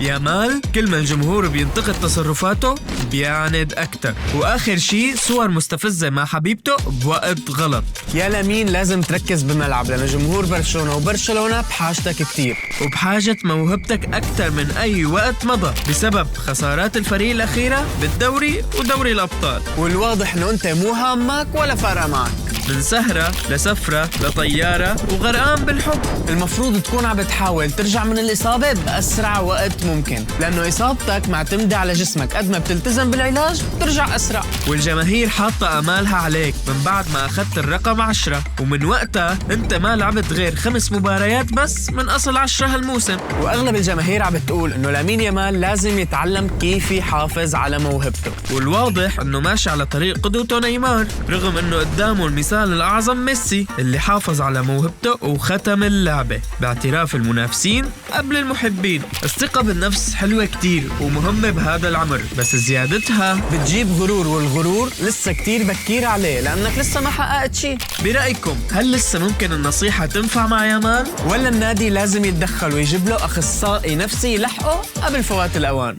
يامال كل ما الجمهور بينتقد تصرفاته بيعند أكتر، وآخر شي صور مستفزة مع حبيبته بوقت غلط. يا لامين لازم تركز بملعب، لأن جمهور برشلونة بحاجتك كتير، وبحاجة موهبتك أكتر من أي وقت مضى بسبب خسارات الفريق الأخيرة بالدوري ودوري الأبطال. والواضح إنه أنت مو هامك ولا فارقة معك. من سهرة لسفرة لطيارة وغرقان بالحب. المفروض تكون عم بتحاول ترجع من الإصابة بأسرع وقت ممكن، لأنه إصابتك معتمدة على جسمك، قد ما بتلتزم بالعلاج بترجع أسرع. والجماهير حاطة أمالها عليك من بعد ما أخذت الرقم 10، ومن وقتها أنت ما لعبت غير 5 مباريات بس من أصل 10 هالموسم. وأغلب الجماهير عم بتقول إنه لامين يامال لازم يتعلم كيف يحافظ على موهبته، والواضح إنه ماشي على طريق قدوته نيمار، رغم إنه قدامه المثال الأعظم ميسي اللي حافظ على موهبته وختم اللعبة باعتراف المنافسين قبل المحبين. الثقة بالنفس حلوة كتير ومهمة بهذا العمر، بس زيادتها بتجيب غرور، والغرور لسه كتير بكير عليه لأنك لسه ما حققت شيء. برأيكم هل لسه ممكن النصيحة تنفع مع يامال؟ ولا النادي لازم يتدخل ويجيب له أخصائي نفسي يلحقه قبل فوات الأوان؟